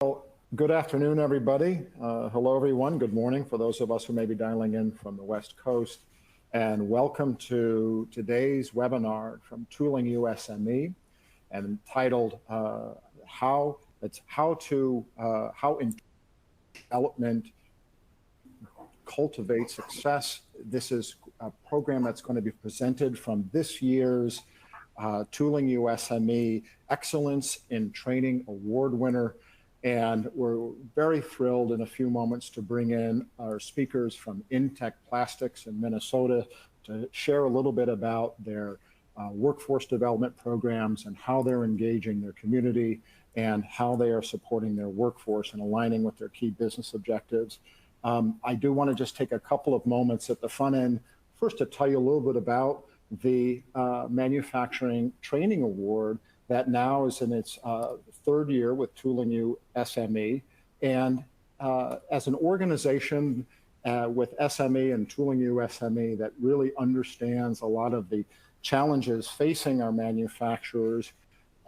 Well, good afternoon, everybody. Hello, everyone. Good morning for those of us who may be dialing in from the West Coast. And welcome to today's webinar from Tooling U-SME, and entitled How Development Cultivates Success. This is a program that's going to be presented from this year's Tooling U-SME Excellence in Training Award winner. And we're very thrilled in a few moments to bring in our speakers from Intek Plastics in Minnesota to share a little bit about their workforce development programs and how they're engaging their community and how they are supporting their workforce and aligning with their key business objectives. I do want to just take a couple of moments at the front end, first to tell you a little bit about the Manufacturing Training Award that now is in its third year with Tooling U-SME. And as an organization with SME and Tooling U-SME that really understands a lot of the challenges facing our manufacturers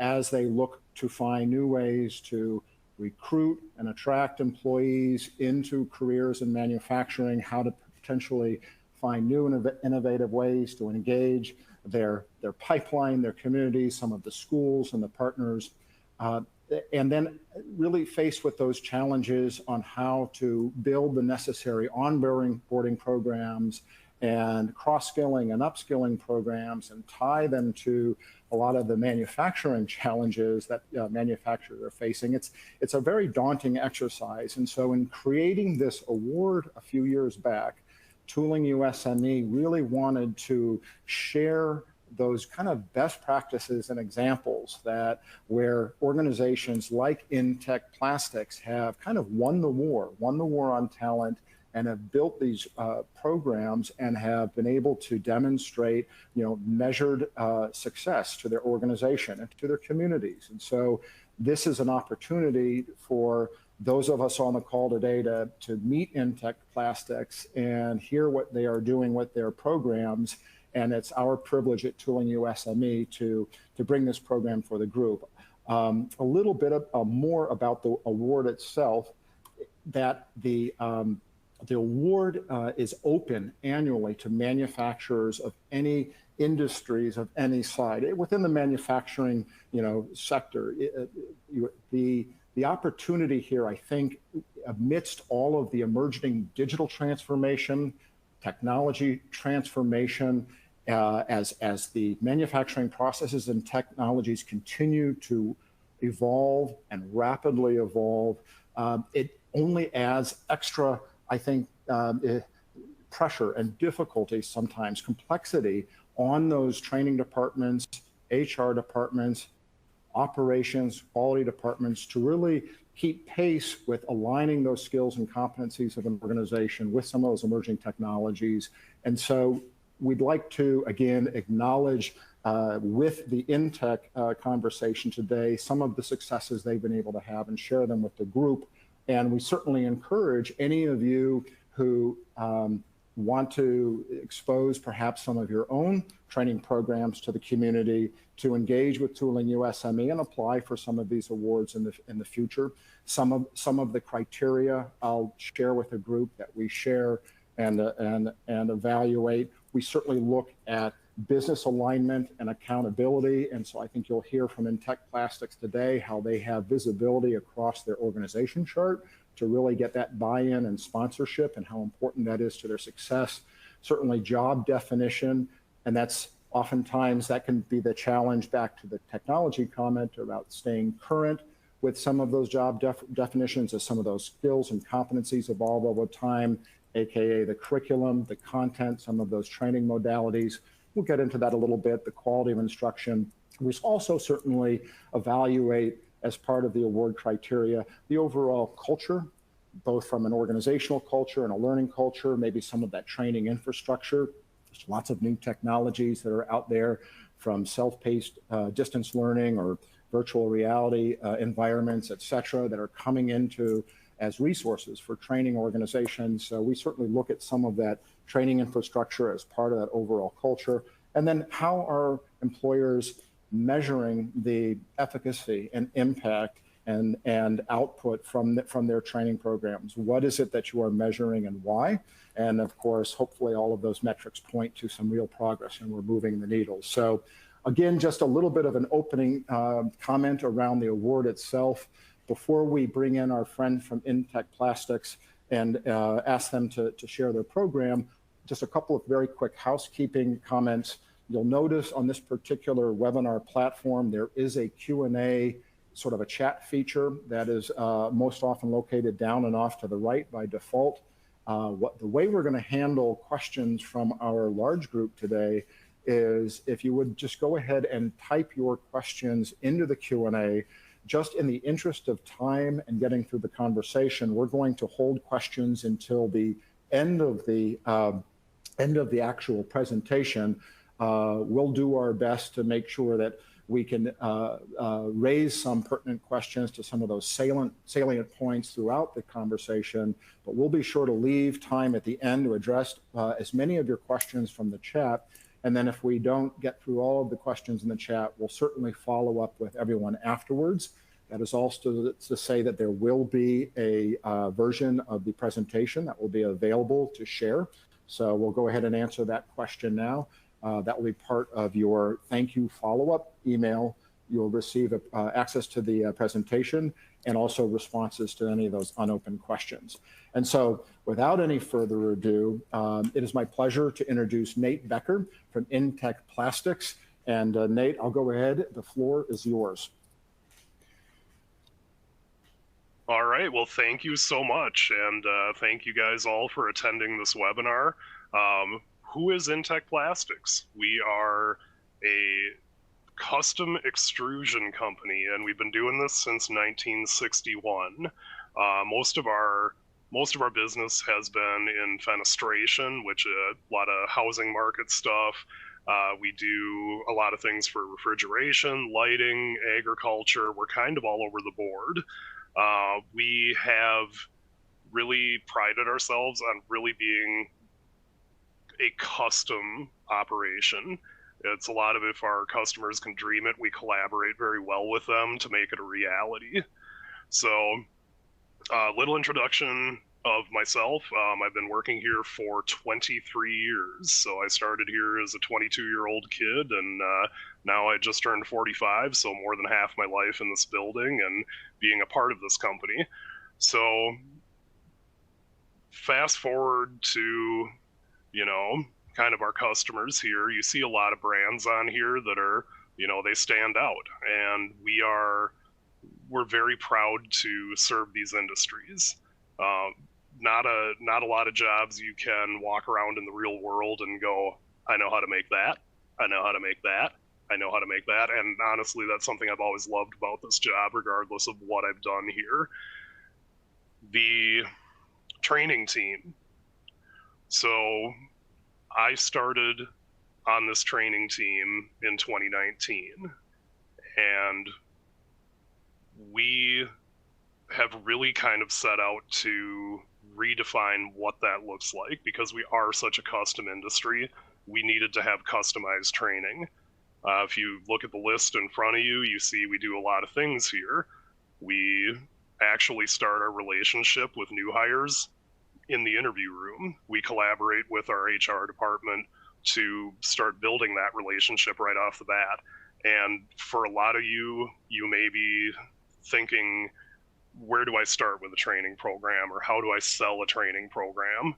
as they look to find new ways to recruit and attract employees into careers in manufacturing, how to potentially find new and innovative ways to engage their pipeline, their communities, some of the schools and the partners, and then really faced with those challenges on how to build the necessary onboarding programs and cross-skilling and upskilling programs and tie them to a lot of the manufacturing challenges that manufacturers are facing. It's a very daunting exercise. And so in creating this award a few years back, Tooling U-SME really wanted to share those kind of best practices and examples that where organizations like Intek Plastics have kind of won the war on talent, and have built these programs and have been able to demonstrate, measured success to their organization and to their communities. And so this is an opportunity for those of us on the call today to meet Intek Plastics and hear what they are doing with their programs. And it's our privilege at Tooling U-SME to bring this program for the group. A little bit more about the award itself, that the award is open annually to manufacturers of any industries of any side within the manufacturing, sector. The opportunity here, I think, amidst all of the emerging digital transformation, technology transformation, as the manufacturing processes and technologies continue to evolve and rapidly evolve, it only adds extra, I think, pressure and difficulty, sometimes complexity, on those training departments, HR departments, operations, quality departments, to really keep pace with aligning those skills and competencies of an organization with some of those emerging technologies. And so we'd like to, again, acknowledge with the Intek conversation today some of the successes they've been able to have and share them with the group. And we certainly encourage any of you who want to expose perhaps some of your own training programs to the community to engage with Tooling U-SME and apply for some of these awards in the future. Some of the criteria I'll share with the group that we share and evaluate. We certainly look at business alignment and accountability. And so I think you'll hear from Intek Plastics today how they have visibility across their organization chart to really get that buy-in and sponsorship and how important that is to their success. Certainly job definition, and that's oftentimes that can be the challenge back to the technology comment about staying current with some of those job definitions as some of those skills and competencies evolve over time, AKA the curriculum, the content, some of those training modalities. We'll get into that a little bit, the quality of instruction. We also certainly evaluate as part of the award criteria, the overall culture, both from an organizational culture and a learning culture, maybe some of that training infrastructure. There's lots of new technologies that are out there, from self-paced distance learning or virtual reality environments, et cetera, that are coming into as resources for training organizations. So we certainly look at some of that training infrastructure as part of that overall culture. And then how are employers measuring the efficacy and impact and output from their training programs. What is it that you are measuring and why? And of course, hopefully all of those metrics point to some real progress and we're moving the needle. So again, just a little bit of an opening comment around the award itself. Before we bring in our friend from Intek Plastics and ask them to share their program, just a couple of very quick housekeeping comments. You'll notice on this particular webinar platform, there is a Q&A, sort of a chat feature that is most often located down and off to the right by default. The way we're going to handle questions from our large group today is if you would just go ahead and type your questions into the Q&A. Just in the interest of time and getting through the conversation, we're going to hold questions until the end of the actual presentation. We'll do our best to make sure that we can raise some pertinent questions to some of those salient points throughout the conversation, but we'll be sure to leave time at the end to address as many of your questions from the chat. And then if we don't get through all of the questions in the chat, we'll certainly follow up with everyone afterwards. That is also to say that there will be a version of the presentation that will be available to share. So we'll go ahead and answer that question now. That will be part of your thank you follow-up email. You'll receive access to the presentation and also responses to any of those unopened questions. And so without any further ado, it is my pleasure to introduce Nate Becker from Intek Plastics. And Nate, I'll go ahead. The floor is yours. All right. Well, thank you so much. And thank you guys all for attending this webinar. Who is Intek Plastics? We are a custom extrusion company, and we've been doing this since 1961. Most of our business has been in fenestration, which a lot of housing market stuff. We do a lot of things for refrigeration, lighting, agriculture. We're kind of all over the board. We have really prided ourselves on really being a custom operation. It's a lot of, if our customers can dream it, we collaborate very well with them to make it a reality. So little introduction of myself. I've been working here for 23 years. So I started here as a 22-year-old kid, and now I just turned 45, so more than half my life in this building and being a part of this company. So fast forward to, you know, kind of our customers here. You see a lot of brands on here that are, you know, they stand out, and we're very proud to serve these industries. Not a lot of jobs you can walk around in the real world and go, I know how to make that. I know how to make that. I know how to make that. And honestly, that's something I've always loved about this job, regardless of what I've done here. The training team. So I started on this training team in 2019, and we have really kind of set out to redefine what that looks like, because we are such a custom industry. We needed to have customized training. If you look at the list in front of you, you see we do a lot of things here. We actually start our relationship with new hires in the interview room. We collaborate with our HR department to start building that relationship right off the bat. And for a lot of you, you may be thinking, where do I start with a training program, or how do I sell a training program?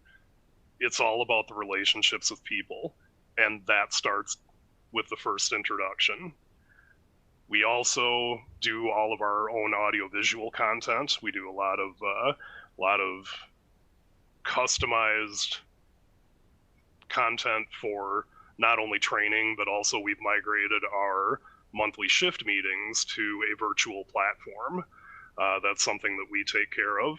It's all about the relationships with people, and that starts with the first introduction. We also do all of our own audio-visual content. We do a lot of customized content for not only training, but also we've migrated our monthly shift meetings to a virtual platform. That's something that we take care of.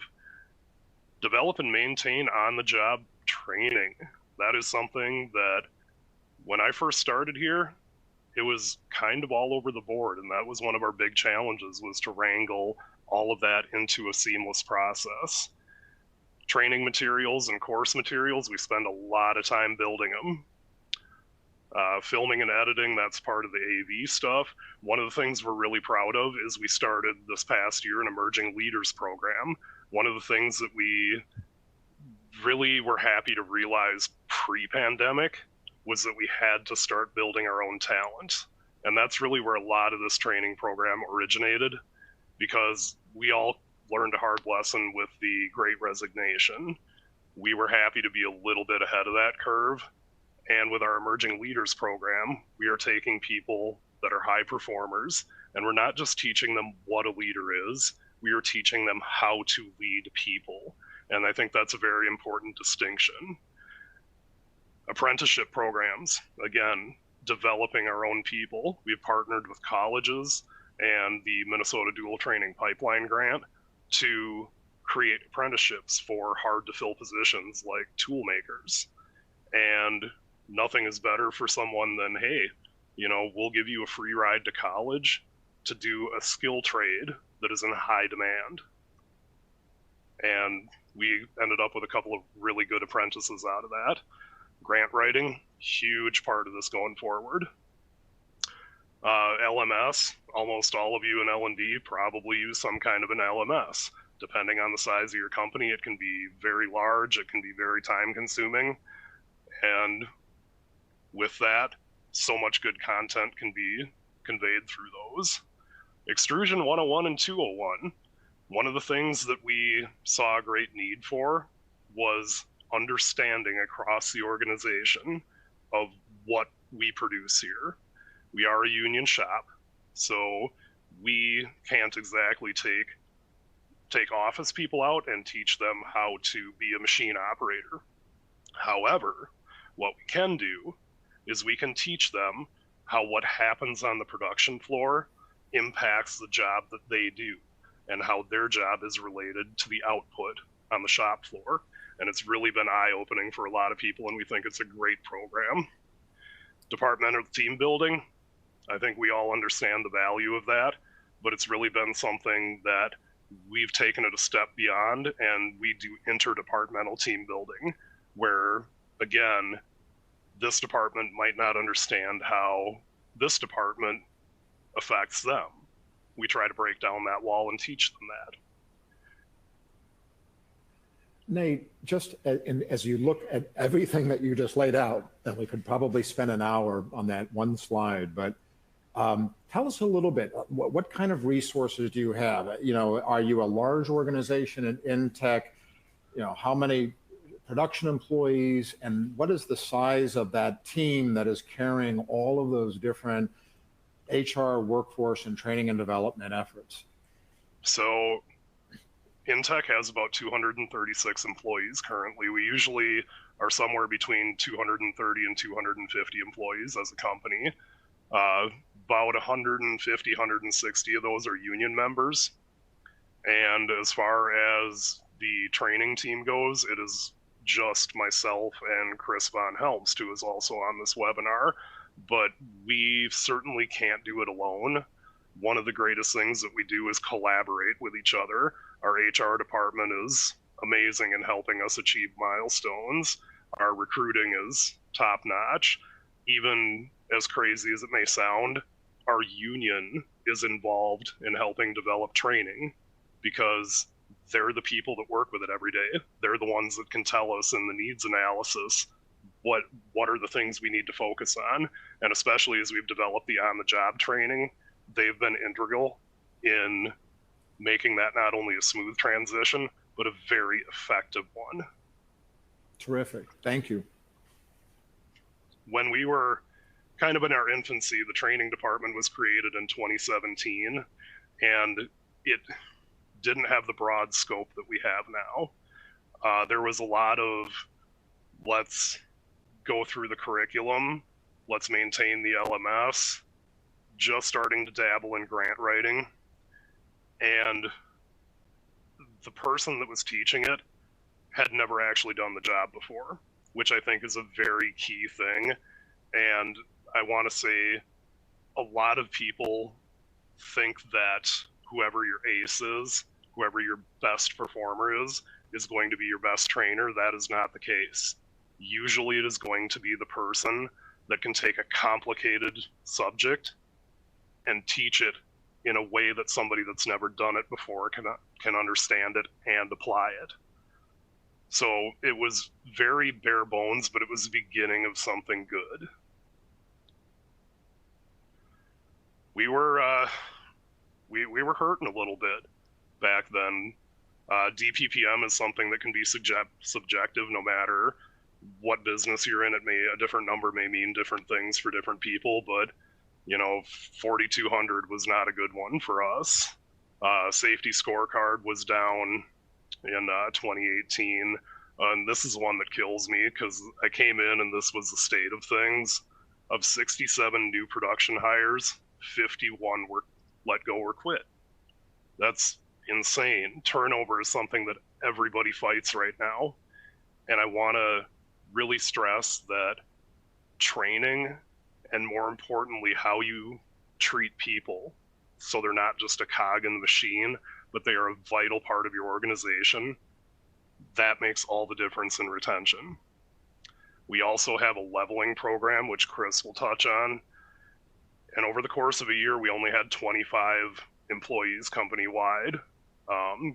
Develop and maintain on-the-job training. That is something that when I first started here, it was kind of all over the board, and that was one of our big challenges, was to wrangle all of that into a seamless process. Training materials and course materials, we spend a lot of time building them. Filming and editing, that's part of the AV stuff. One of the things we're really proud of is we started this past year an emerging leaders program. One of the things that we really were happy to realize pre-pandemic was that we had to start building our own talent. And that's really where a lot of this training program originated, because we all learned a hard lesson with the Great Resignation. We were happy to be a little bit ahead of that curve. And with our Emerging Leaders program, we are taking people that are high performers, and we're not just teaching them what a leader is, we are teaching them how to lead people. And I think that's a very important distinction. Apprenticeship programs, again, developing our own people. We've partnered with colleges and the Minnesota Dual Training Pipeline Grant to create apprenticeships for hard to fill positions like tool makers. And nothing is better for someone than, hey, we'll give you a free ride to college to do a skill trade that is in high demand. And we ended up with a couple of really good apprentices out of that. Grant writing, huge part of this going forward. LMS, almost all of you in L&D probably use some kind of an LMS. Depending on the size of your company, it can be very large, it can be very time consuming. And with that, so much good content can be conveyed through those. Extrusion 101 and 201. One of the things that we saw a great need for was understanding across the organization of what we produce here. We are a union shop, so we can't exactly take office people out and teach them how to be a machine operator. However, what we can do is we can teach them how what happens on the production floor impacts the job that they do and how their job is related to the output on the shop floor. And it's really been eye-opening for a lot of people, and we think it's a great program. Departmental team building, I think we all understand the value of that, but it's really been something that we've taken it a step beyond, and we do interdepartmental team building, where, again, this department might not understand how this department affects them. We try to break down that wall and teach them that. Nate, just as you look at everything that you just laid out, and we could probably spend an hour on that one slide, but tell us a little bit, what kind of resources do you have? Are you a large organization in Intek? How many production employees, and what is the size of that team that is carrying all of those different HR, workforce, and training and development efforts? So Intek has about 236 employees currently. We usually are somewhere between 230 and 250 employees as a company. About 150, 160 of those are union members. And as far as the training team goes, it is just myself and Chris Von Helmst, who is also on this webinar, but we certainly can't do it alone. One of the greatest things that we do is collaborate with each other. Our HR department is amazing in helping us achieve milestones. Our recruiting is top notch. Even as crazy as it may sound, our union is involved in helping develop training because they're the people that work with it every day. They're the ones that can tell us in the needs analysis what are the things we need to focus on. And especially as we've developed the on-the-job training, they've been integral in making that not only a smooth transition, but a very effective one. Terrific. Thank you. When we were kind of in our infancy, the training department was created in 2017, and it didn't have the broad scope that we have now. There was a lot of, let's go through the curriculum, let's maintain the LMS, just starting to dabble in grant writing. And the person that was teaching it had never actually done the job before, which I think is a very key thing. And I want to say a lot of people think that whoever your ace is, whoever your best performer is going to be your best trainer. That is not the case. Usually it is going to be the person that can take a complicated subject and teach it in a way that somebody that's never done it before can understand it and apply it. So it was very bare bones, but it was the beginning of something good. We were hurting a little bit back then. DPPM is something that can be subjective no matter what business you're in. A different number may mean different things for different people, but 4,200 was not a good one for us. Safety scorecard was down in 2018. And this is one that kills me because I came in and this was the state of things. Of 67 new production hires, 51 were let go or quit. That's insane. Turnover is something that everybody fights right now. And I want to really stress that training, and more importantly, how you treat people, so they're not just a cog in the machine, but they are a vital part of your organization, that makes all the difference in retention. We also have a leveling program, which Chris will touch on. And over the course of a year, we only had 25 employees company-wide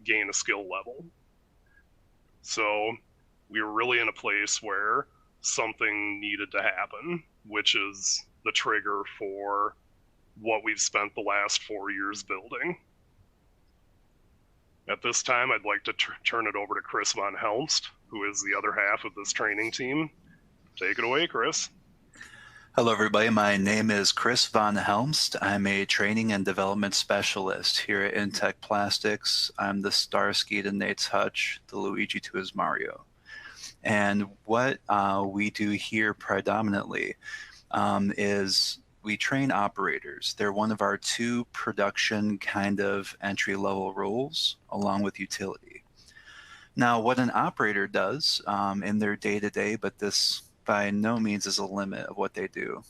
gain a skill level. So we were really in a place where something needed to happen, which is the trigger for what we've spent the last 4 years building. At this time, I'd like to turn it over to Chris Von Helmst, who is the other half of this training team. Take it away, Chris. Hello, everybody. My name is Chris Von Helmst. I'm a training and development specialist here at Intek Plastics. I'm the Starsky to Nate's Hutch, the Luigi to his Mario. And what we do here predominantly is we train operators. They're one of our 2 production kind of entry-level roles, along with utility. Now, what an operator does in their day-to-day, but this by no means is a limit of what they do.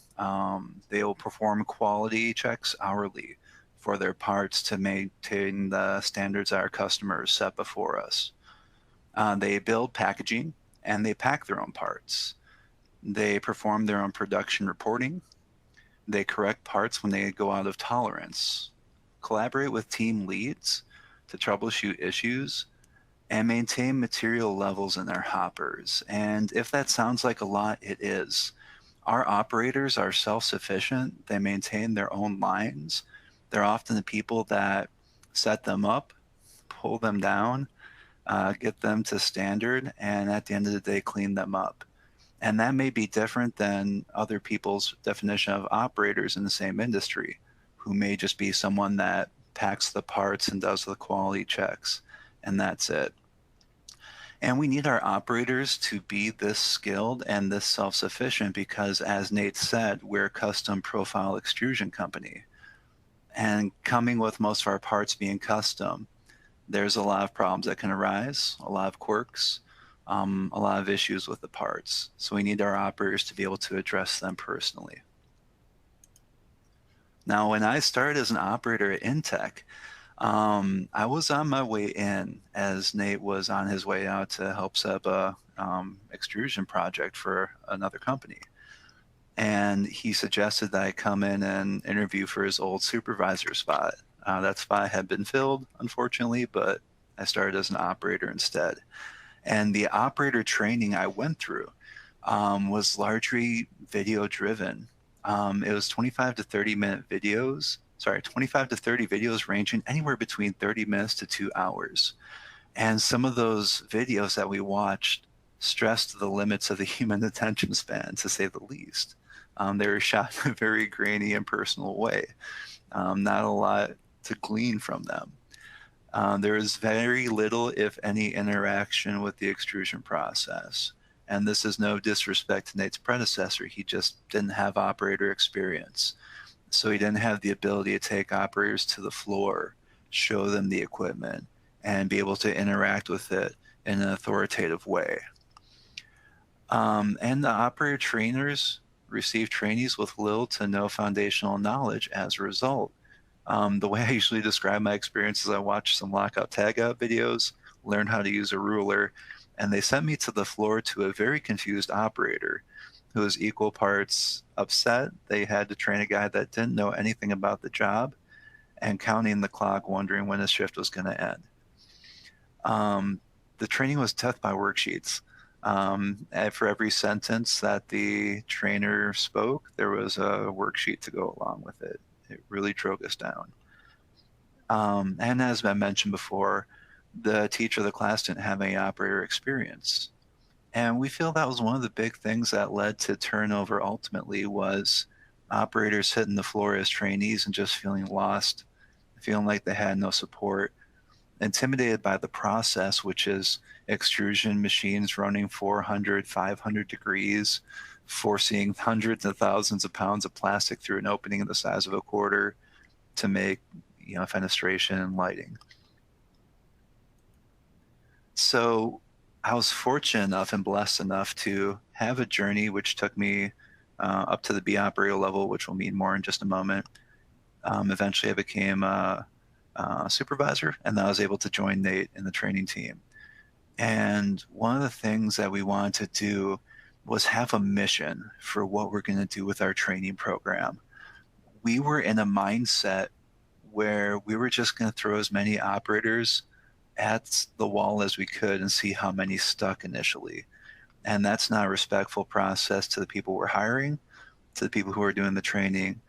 They will perform quality checks hourly for their parts to maintain the standards our customers set before us. They build packaging and they pack their own parts. They perform their own production reporting. They correct parts when they go out of tolerance, collaborate with team leads to troubleshoot issues, and maintain material levels in their hoppers. And if that sounds like a lot, it is. Our operators are self-sufficient. They maintain their own lines. They're often the people that set them up, pull them down, get them to standard, and at the end of the day, clean them up. And that may be different than other people's definition of operators in the same industry, who may just be someone that packs the parts and does the quality checks, and that's it. And we need our operators to be this skilled and this self-sufficient because, as Nate said, we're a custom profile extrusion company. And coming with most of our parts being custom, there's a lot of problems that can arise, a lot of quirks, a lot of issues with the parts. So we need our operators to be able to address them personally. Now, when I started as an operator at Intek, I was on my way in as Nate was on his way out to help set up a extrusion project for another company. And he suggested that I come in and interview for his old supervisor spot. That spot had been filled, unfortunately, but I started as an operator instead. And the operator training I went through was largely video driven. It was 25 to 30 minute videos. 25 to 30 videos ranging anywhere between 30 minutes to 2 hours. And some of those videos that we watched stressed the limits of the human attention span, to say the least. They were shot in a very grainy and personal way. Not a lot to glean from them. There is very little, if any, interaction with the extrusion process. And this is no disrespect to Nate's predecessor. He just didn't have operator experience. So he didn't have the ability to take operators to the floor, show them the equipment, and be able to interact with it in an authoritative way. And the operator trainers receive trainees with little to no foundational knowledge as a result. The way I usually describe my experience is I watched some lockout tagout videos, learned how to use a ruler, and they sent me to the floor to a very confused operator who was equal parts upset they had to train a guy that didn't know anything about the job and counting the clock, wondering when his shift was going to end. The training was death by worksheets. And for every sentence that the trainer spoke, there was a worksheet to go along with it. It really drove us down. And as I mentioned before, the teacher of the class didn't have any operator experience. And we feel that was one of the big things that led to turnover ultimately was operators hitting the floor as trainees and just feeling lost, feeling like they had no support, intimidated by the process, which is extrusion machines running 400, 500 degrees, forcing hundreds of thousands of pounds of plastic through an opening the size of a quarter to make, fenestration and lighting. So I was fortunate enough and blessed enough to have a journey which took me up to the B operator level, which we'll meet more in just a moment. Eventually, I became a supervisor, and I was able to join Nate in the training team. And one of the things that we wanted to do was have a mission for what we're going to do with our training program. We were in a mindset where we were just going to throw as many operators at the wall as we could and see how many stuck initially. And that's not a respectful process to the people we're hiring, to the people who are doing the training,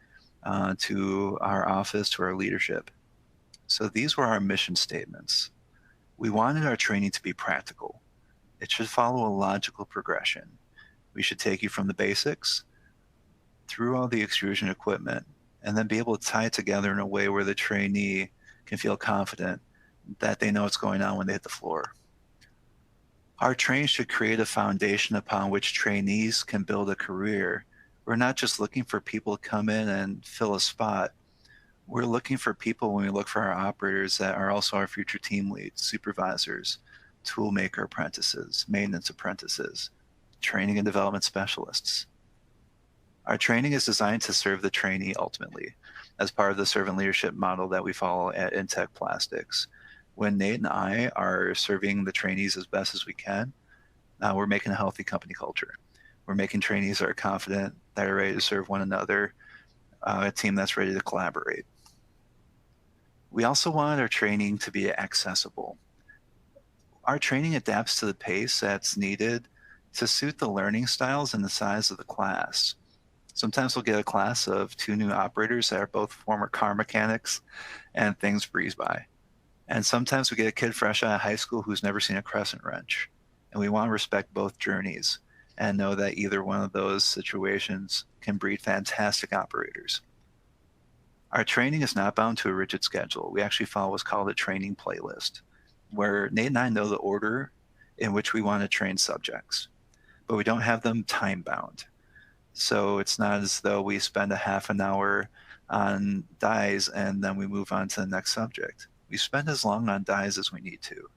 to our office, to our leadership. So these were our mission statements. We wanted our training to be practical. It should follow a logical progression. We should take you from the basics through all the extrusion equipment and then be able to tie it together in a way where the trainee can feel confident that they know what's going on when they hit the floor. Our training should create a foundation upon which trainees can build a career. We're not just looking for people to come in and fill a spot. We're looking for people when we look for our operators that are also our future team leads, supervisors, toolmaker apprentices, maintenance apprentices, training and development specialists. Our training is designed to serve the trainee ultimately as part of the servant leadership model that we follow at Intek Plastics. When Nate and I are serving the trainees as best as we can, we're making a healthy company culture. We're making trainees that are confident, that are ready to serve one another, a team that's ready to collaborate. We also wanted our training to be accessible. Our training adapts to the pace that's needed to suit the learning styles and the size of the class. Sometimes we'll get a class of 2 new operators that are both former car mechanics and things breeze by. And sometimes we get a kid fresh out of high school who's never seen a crescent wrench. And we want to respect both journeys and know that either one of those situations can breed fantastic operators. Our training is not bound to a rigid schedule. We actually follow what's called a training playlist, where Nate and I know the order in which we want to train subjects, but we don't have them time bound. So it's not as though we spend a half an hour on dyes and then we move on to the next subject. We spend as long on dyes as we need to.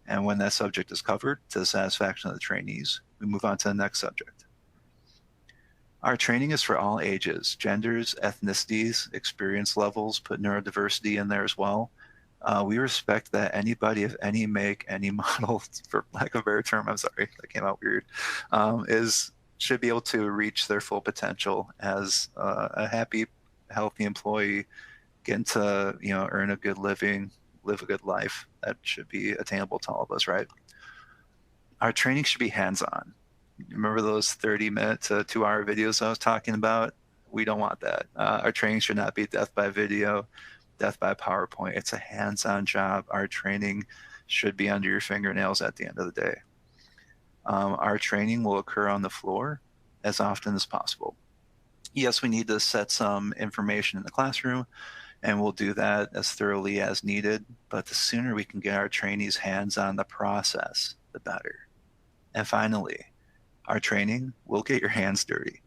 And when that subject is covered to the satisfaction of the trainees, we move on to the next subject. Our training is for all ages, genders, ethnicities, experience levels, put neurodiversity in there as well. We respect that anybody of any make, any model, for lack of a better term, I'm sorry, that came out weird, should be able to reach their full potential as a happy, healthy employee, getting to earn a good living, live a good life. That should be attainable to all of us, right? Our training should be hands-on. Remember those 30-minute to 2-hour videos I was talking about? We don't want that. Our training should not be death by video, death by PowerPoint. It's a hands-on job. Our training should be under your fingernails at the end of the day. Our training will occur on the floor as often as possible. Yes, we need to set some information in the classroom, and we'll do that as thoroughly as needed. But the sooner we can get our trainees' hands on the process, the better. And finally, our training will get your hands dirty.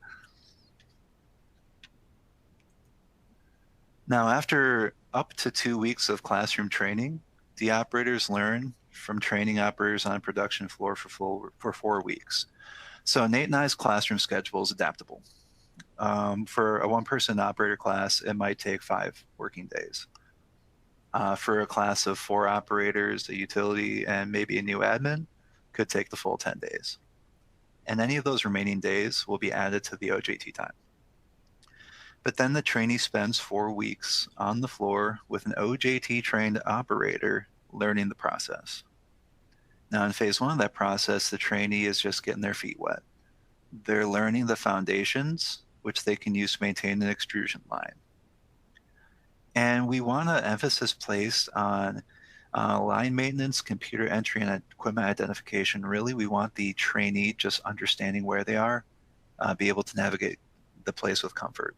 Now, after up to 2 weeks of classroom training, the operators learn from training operators on production floor for 4 weeks. So Nate and I's classroom schedule is adaptable. For a 1-person operator class, it might take 5 working days. For a class of 4 operators, a utility, and maybe a new admin, could take the full 10 days. and any of those remaining days will be added to the OJT time. But then the trainee spends 4 weeks on the floor with an OJT trained operator learning the process. Now in phase 1 of that process, the trainee is just getting their feet wet. They're learning the foundations, which they can use to maintain an extrusion line. And we want an emphasis placed on line maintenance, computer entry, and equipment identification. Really, we want the trainee just understanding where they are, be able to navigate the place with comfort.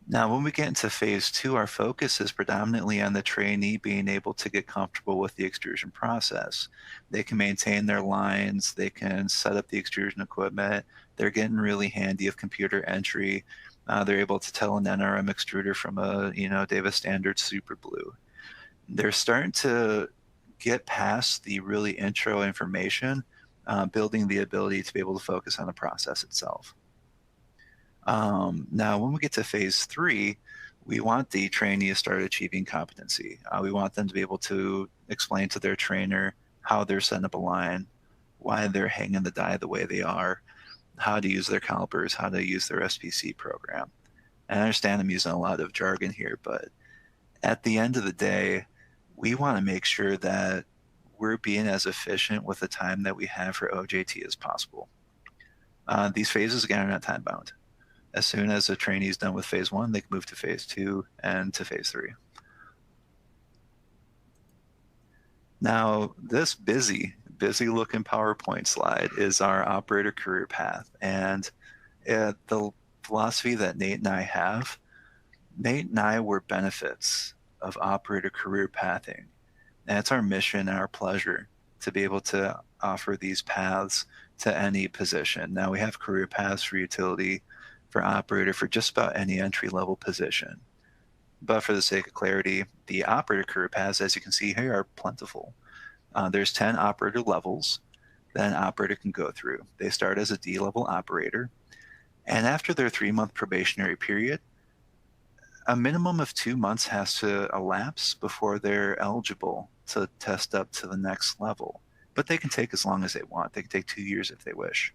Now, when we get into phase 2, our focus is predominantly on the trainee being able to get comfortable with the extrusion process. They can maintain their lines, they can set up the extrusion equipment, they're getting really handy of computer entry. They're able to tell an NRM extruder from a Davis Standard Super Blue. They're starting to get past the really intro information, building the ability to be able to focus on the process itself. Now, when we get to phase 3, we want the trainee to start achieving competency. We want them to be able to explain to their trainer how they're setting up a line, why they're hanging the die the way they are, how to use their calipers, how to use their SPC program. And I understand I'm using a lot of jargon here, but at the end of the day, we want to make sure that we're being as efficient with the time that we have for OJT as possible. These phases, again, are not time bound. As soon as a trainee is done with phase 1, they can move to phase 2 and to phase 3. Now, this busy looking PowerPoint slide is our operator career path. And the philosophy that Nate and I have, Nate and I were benefits of operator career pathing. And it's our mission and our pleasure to be able to offer these paths to any position. Now, we have career paths for utility, for operator, for just about any entry-level position. But for the sake of clarity, the operator career paths, as you can see here, are plentiful. There's 10 operator levels that an operator can go through. They start as a D-level operator, and after their 3-month probationary period, a minimum of 2 months has to elapse before they're eligible to test up to the next level. But they can take as long as they want. They can take 2 years if they wish.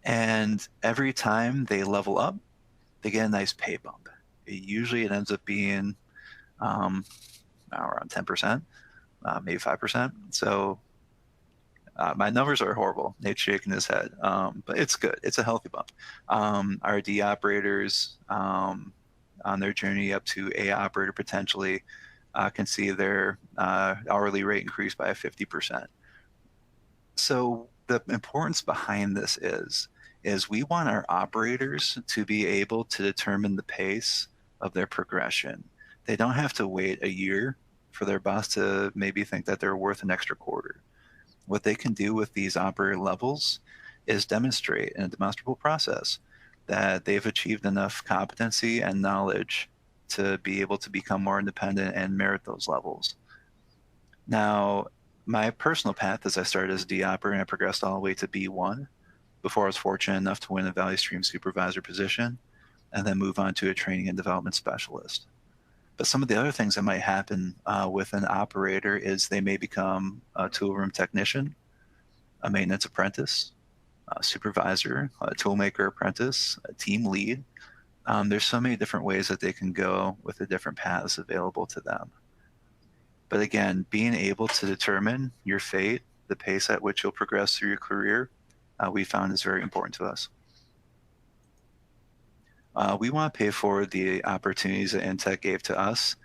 And every time they level up, they get a nice pay bump. Usually it ends up being around 10%, maybe 5%. So my numbers are horrible. Nate's shaking his head, but it's good. It's a healthy bump. Our D operators on their journey up to A operator potentially can see their hourly rate increase by 50%. So the importance behind this is we want our operators to be able to determine the pace of their progression. They don't have to wait a year for their boss to maybe think that they're worth an extra quarter. What they can do with these operator levels is demonstrate in a demonstrable process that they've achieved enough competency and knowledge to be able to become more independent and merit those levels. Now, my personal path is I started as a D operator and I progressed all the way to B1 before I was fortunate enough to win a value stream supervisor position and then move on to a training and development specialist. But some of the other things that might happen with an operator is they may become a tool room technician, a maintenance apprentice, a supervisor, a toolmaker apprentice, a team lead. There's so many different ways that they can go with the different paths available to them. But again, being able to determine your fate, the pace at which you'll progress through your career, we found is very important to us. We want to pay forward the opportunities that Intek gave to us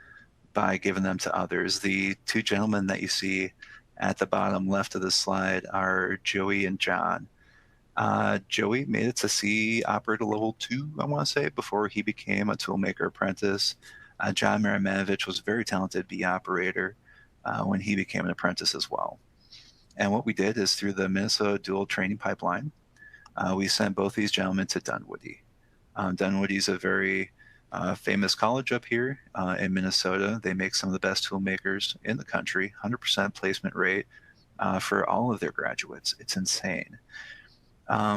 by giving them to others. The 2 gentlemen that you see at the bottom left of the slide are Joey and John. Joey made it to C operator level 2, I want to say, before he became a toolmaker apprentice. John Maramanovich was a very talented B operator when he became an apprentice as well. And what we did is through the Minnesota dual training pipeline, we sent both these gentlemen to Dunwoody. Dunwoody is a very famous college up here in Minnesota. They make some of the best tool makers in the country, 100% placement rate for all of their graduates. It's insane.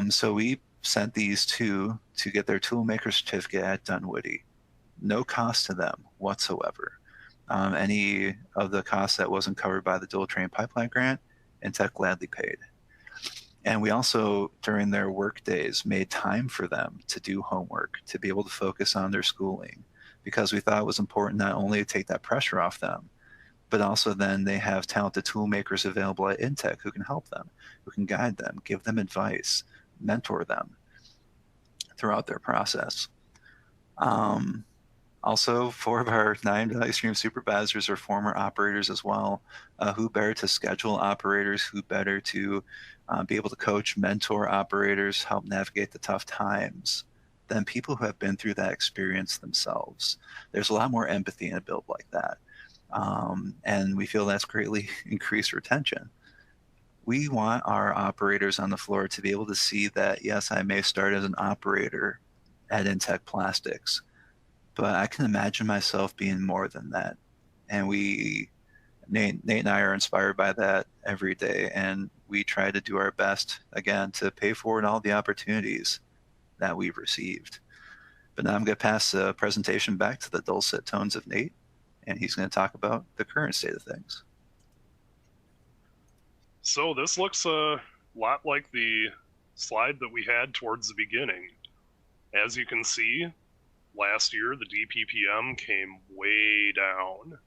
So we sent these 2 to get their toolmaker certificate at Dunwoody. No cost to them whatsoever. Any of the costs that wasn't covered by the dual training pipeline grant, Intek gladly paid. And we also, during their work days, made time for them to do homework, to be able to focus on their schooling, because we thought it was important not only to take that pressure off them, but also then they have talented tool makers available at Intek who can help them, who can guide them, give them advice, mentor them throughout their process. Also, 4 of our 9 value stream supervisors are former operators as well. Who better to schedule operators, who better to be able to coach, mentor operators, help navigate the tough times than people who have been through that experience themselves. There's a lot more empathy in a build like that. And we feel that's greatly increased retention. We want our operators on the floor to be able to see that, yes, I may start as an operator at Intek Plastics, but I can imagine myself being more than that. And Nate and I are inspired by that every day. And we try to do our best, again, to pay forward all the opportunities that we've received. But now I'm going to pass the presentation back to the dulcet tones of Nate, and he's going to talk about the current state of things. So this looks a lot like the slide that we had towards the beginning. As you can see, last year the DPPM came way down.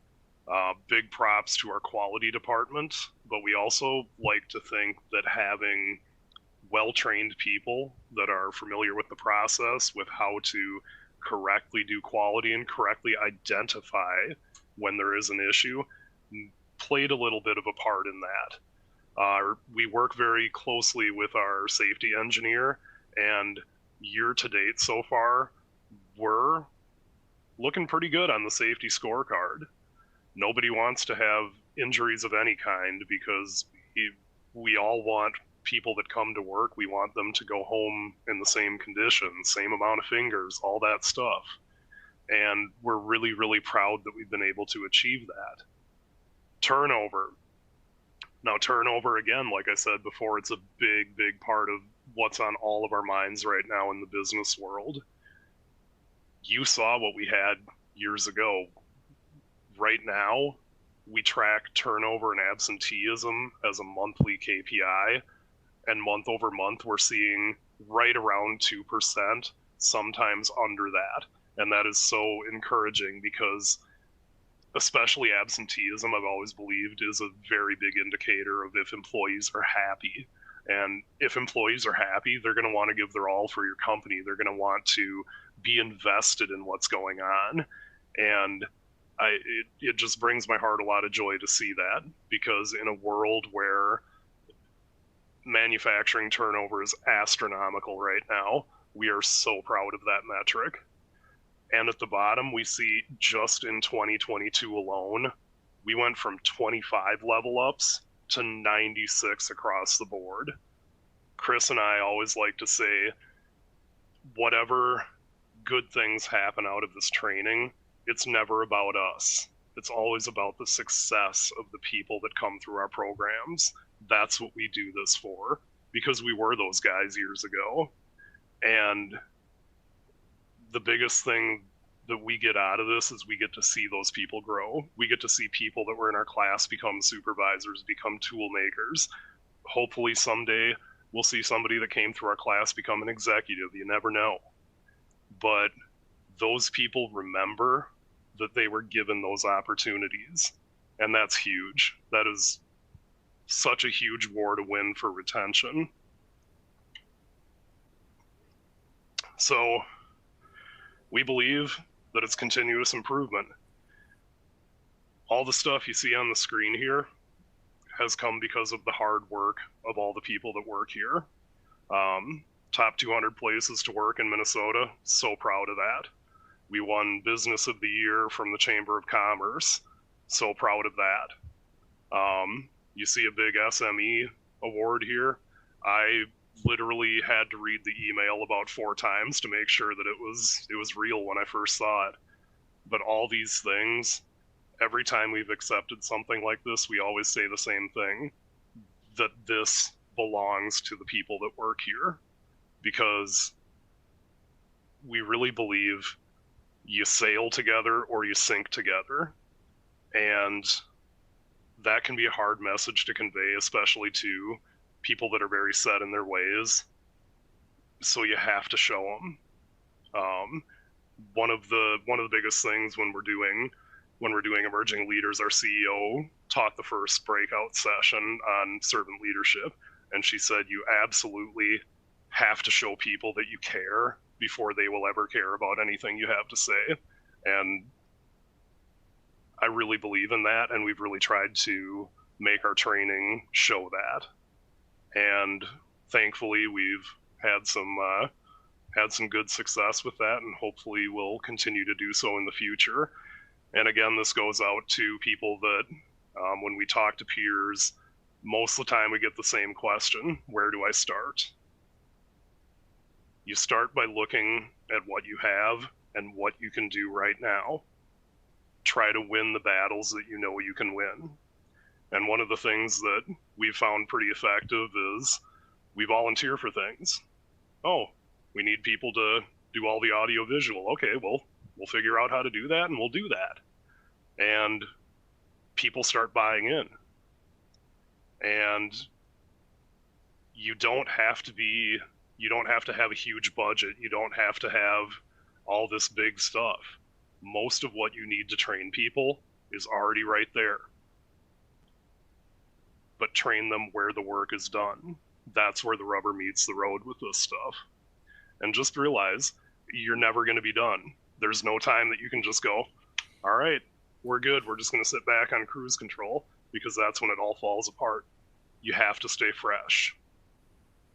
Big props to our quality department, but we also like to think that having well-trained people that are familiar with the process, with how to correctly do quality and correctly identify when there is an issue, played a little bit of a part in that. We work very closely with our safety engineer, and year to date so far, we're looking pretty good on the safety scorecard. Nobody wants to have injuries of any kind, because we all want people that come to work, we want them to go home in the same conditions, same amount of fingers, all that stuff. And we're really, really proud that we've been able to achieve that. Turnover. Now, turnover, again, like I said before, it's a big, big part of what's on all of our minds right now in the business world. You saw what we had years ago. Right now, we track turnover and absenteeism as a monthly KPI, and month over month, we're seeing right around 2%, sometimes under that. And that is so encouraging, because especially absenteeism, I've always believed, is a very big indicator of if employees are happy. And if employees are happy, they're going to want to give their all for your company. They're going to want to be invested in what's going on. And it just brings my heart a lot of joy to see that, because in a world where manufacturing turnover is astronomical right now, we are so proud of that metric. And at the bottom, we see just in 2022 alone, we went from 25 level ups to 96 across the board. Chris and I always like to say, whatever good things happen out of this training, it's never about us. It's always about the success of the people that come through our programs. That's what we do this for, because we were those guys years ago. And the biggest thing that we get out of this is we get to see those people grow. We get to see people that were in our class become supervisors, become tool makers. Hopefully someday we'll see somebody that came through our class become an executive. You never know. But those people remember that they were given those opportunities. And that's huge. That is such a huge war to win for retention. So we believe that it's continuous improvement. All the stuff you see on the screen here has come because of the hard work of all the people that work here. Top 200 places to work in Minnesota, so proud of that. We won Business of the Year from the Chamber of Commerce, so proud of that. You see a big SME award here. I literally had to read the email about 4 times to make sure that it was real when I first saw it. But all these things, every time we've accepted something like this, we always say the same thing, that this belongs to the people that work here, because we really believe you sail together or you sink together. And that can be a hard message to convey, especially to people that are very set in their ways. So you have to show them. One of the biggest things when we're doing emerging leaders, our CEO taught the first breakout session on servant leadership, and she said you absolutely have to show people that you care before they will ever care about anything you have to say. And I really believe in that, and we've really tried to make our training show that. And thankfully, we've had some good success with that, and hopefully we'll continue to do so in the future. And again, this goes out to people that when we talk to peers, most of the time we get the same question: where do I start? You start by looking at what you have and what you can do right now. Try to win the battles that you know you can win. And one of the things that we've found pretty effective is we volunteer for things. Oh, we need people to do all the audio visual. Okay, well, we'll figure out how to do that, and we'll do that. And people start buying in. And you don't have to have a huge budget. You don't have to have all this big stuff. Most of what you need to train people is already right there. But train them where the work is done. That's where the rubber meets the road with this stuff. And just realize you're never going to be done. There's no time that you can just go, all right, we're good. We're just going to sit back on cruise control, because that's when it all falls apart. You have to stay fresh.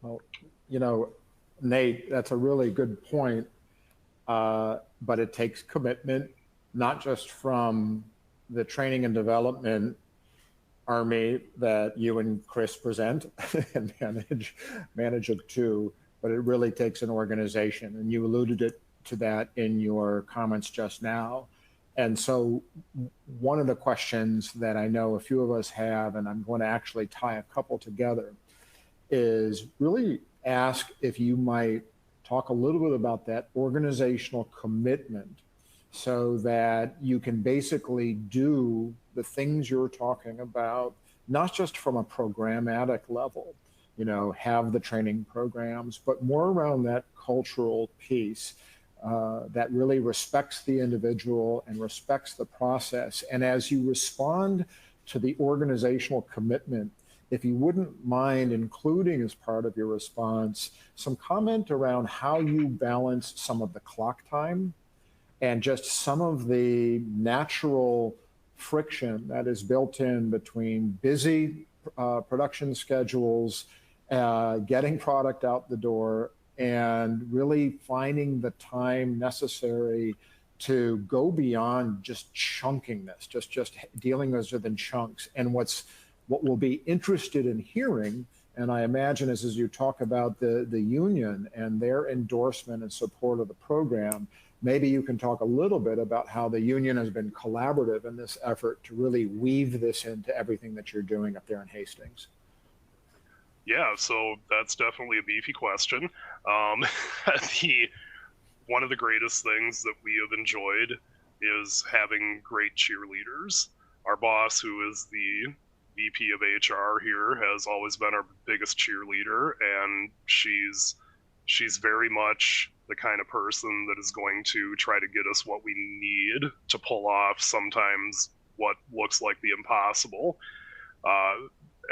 Well, Nate, that's a really good point. But it takes commitment, not just from the training and development army that you and Chris present and manage it too, but it really takes an organization. And you alluded to that in your comments just now. And so one of the questions that I know a few of us have, and I'm going to actually tie a couple together, is really ask if you might talk a little bit about that organizational commitment so that you can basically do the things you're talking about, not just from a programmatic level, have the training programs, but more around that cultural piece that really respects the individual and respects the process. And as you respond to the organizational commitment, if you wouldn't mind including as part of your response some comment around how you balance some of the clock time and just some of the natural friction that is built in between busy production schedules, getting product out the door, and really finding the time necessary to go beyond just chunking this, just dealing with it in chunks. And what we'll be interested in hearing, and I imagine as you talk about the union and their endorsement and support of the program, maybe you can talk a little bit about how the union has been collaborative in this effort to really weave this into everything that you're doing up there in Hastings. Yeah, so that's definitely a beefy question. One of the greatest things that we have enjoyed is having great cheerleaders. Our boss, who is the VP of HR here, has always been our biggest cheerleader, and she's very much the kind of person that is going to try to get us what we need to pull off sometimes what looks like the impossible.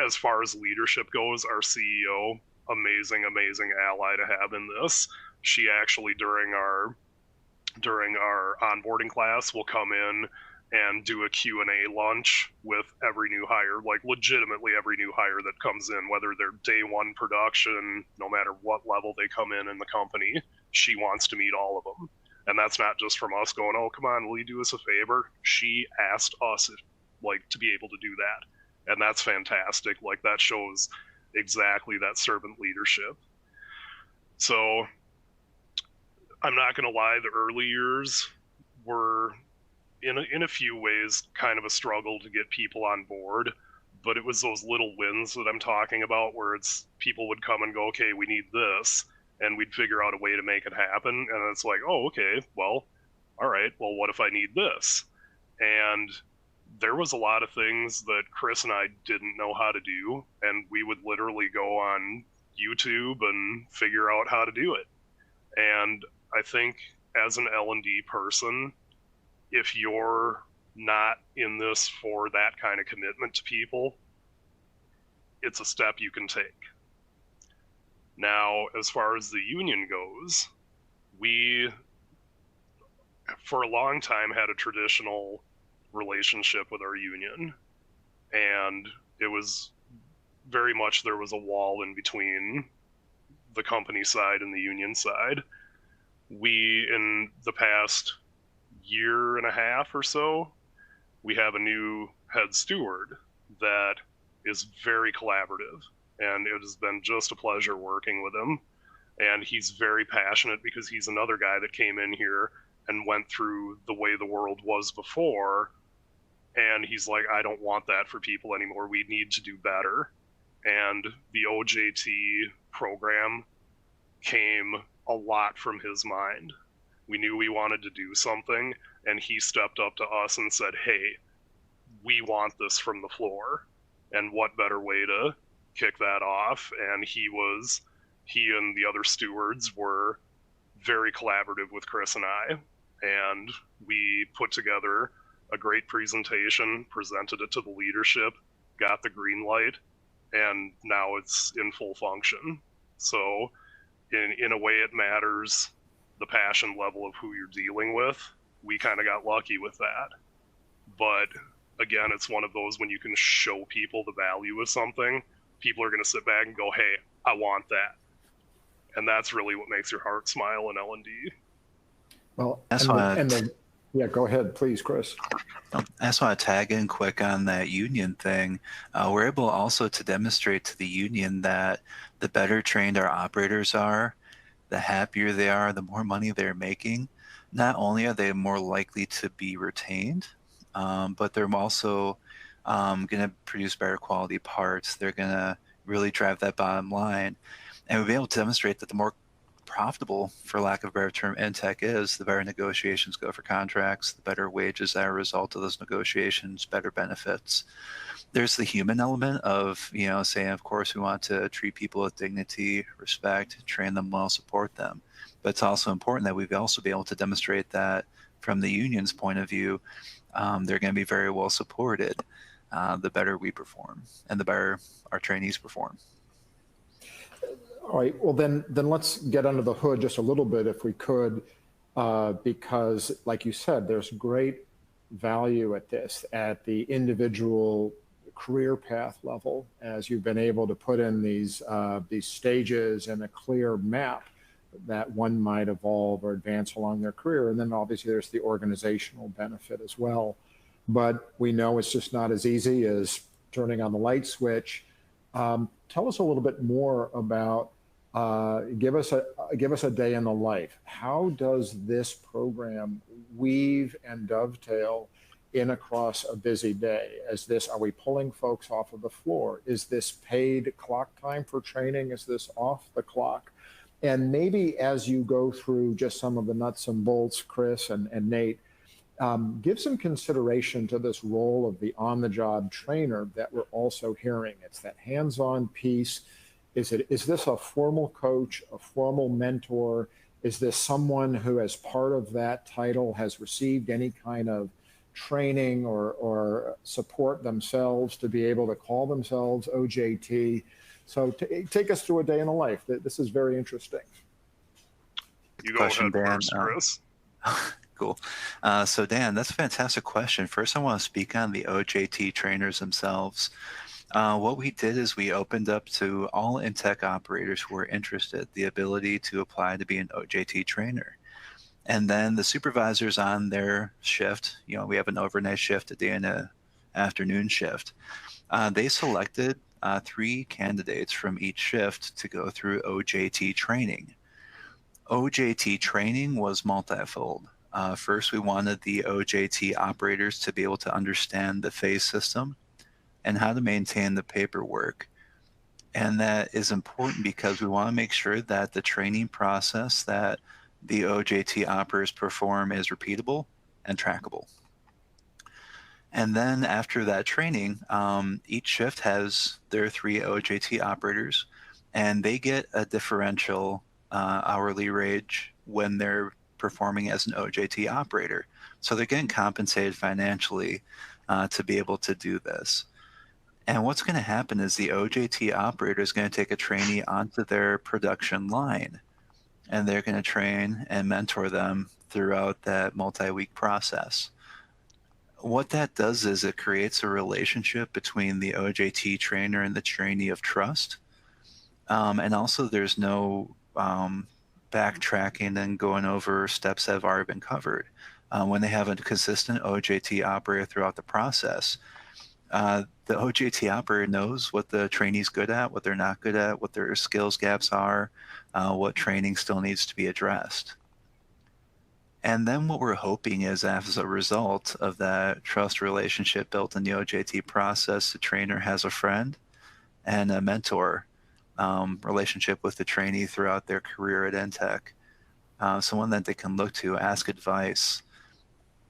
As far as leadership goes, our CEO, amazing ally to have in this. She actually during our onboarding class will come in and do a Q&A lunch with every new hire, like legitimately every new hire that comes in, whether they're day one production, no matter what level they come in the company, she wants to meet all of them. And that's not just from us going, oh, come on, will you do us a favor? She asked us to be able to do that. And that's fantastic. Like, that shows exactly that servant leadership. So I'm not going to lie, the early years were in a few ways kind of a struggle to get people on board, but it was those little wins that I'm talking about where it's people would come and go, okay, we need this, and we'd figure out a way to make it happen. And it's like, oh, okay, well, all right, well, what if I need this? And there was a lot of things that Chris and I didn't know how to do, and we would literally go on YouTube and figure out how to do it. And I think as an L&D person, if you're not in this for that kind of commitment to people, it's a step you can take. Now, as far as the union goes, we, for a long time, had a traditional relationship with our union, and it was very much, there was a wall in between the company side and the union side. We, in the past year and a half or so, we have a new head steward that is very collaborative, and it has been just a pleasure working with him. And he's very passionate because he's another guy that came in here and went through the way the world was before, and he's like, I don't want that for people anymore. We need to do better. And the OJT program came a lot from his mind. We knew we wanted to do something, and he stepped up to us and said, hey, we want this from the floor. And what better way to kick that off? And he and the other stewards were very collaborative with Chris and I, and we put together a great presentation, presented it to the leadership, got the green light, and now it's in full function. So in a way, it matters the passion level of who you're dealing with. We kind of got lucky with that. But again, it's one of those, when you can show people the value of something, people are going to sit back and go, hey, I want that. And that's really what makes your heart smile in L&D. Well, That's yeah, go ahead, please, Chris. I just want to tag in quick on that union thing. We're able also to demonstrate to the union that the better trained our operators are, the happier they are, the more money they're making. Not only are they more likely to be retained, but they're also going to produce better quality parts. They're going to really drive that bottom line. And we'll be able to demonstrate that the more profitable, for lack of a better term, Intek is, the better negotiations go for contracts, the better wages that are a result of those negotiations, better benefits. There's the human element of, saying, of course, we want to treat people with dignity, respect, train them well, support them. But it's also important that we also be able to demonstrate that from the union's point of view, they're going to be very well supported, the better we perform and the better our trainees perform. All right, well, then let's get under the hood just a little bit, if we could, because like you said, there's great value at this at the individual career path level, as you've been able to put in these stages and a clear map that one might evolve or advance along their career. And then obviously there's the organizational benefit as well. But we know it's just not as easy as turning on the light switch. Tell us a little bit more about, give us a day in the life. How does this program weave and dovetail in across a busy day? Are we pulling folks off of the floor? Is this paid clock time for training? Is this off the clock? And maybe as you go through just some of the nuts and bolts, Chris and Nate, give some consideration to this role of the on-the-job trainer that we're also hearing. It's that hands-on piece. Is this a formal coach, a formal mentor? Is this someone who, as part of that title, has received any kind of training or support themselves to be able to call themselves OJT? So take us through a day in the life. This is very interesting. You go ahead first, Chris. Cool. So Dan, that's a fantastic question. First, I want to speak on the OJT trainers themselves. What we did is we opened up to all Intek operators who were interested the ability to apply to be an OJT trainer. And then the supervisors on their shift, we have an overnight shift, a day and an afternoon shift. They selected 3 candidates from each shift to go through OJT training. OJT training was multifold. First, we wanted the OJT operators to be able to understand the phase system and how to maintain the paperwork. And that is important because we want to make sure that the training process that the OJT operators perform is repeatable and trackable. And then after that training, each shift has their 3 OJT operators, and they get a differential hourly wage when they're performing as an OJT operator. So they're getting compensated financially to be able to do this. And what's going to happen is the OJT operator is going to take a trainee onto their production line, and they're going to train and mentor them throughout that multi-week process. What that does is it creates a relationship between the OJT trainer and the trainee of trust. And also there's no backtracking and going over steps that have already been covered. When they have a consistent OJT operator throughout the process, the OJT operator knows what the trainee's good at, what they're not good at, what their skills gaps are, what training still needs to be addressed. And then what we're hoping is, as a result of that trust relationship built in the OJT process, the trainer has a friend and a mentor relationship with the trainee throughout their career at Intek. Someone that they can look to, ask advice.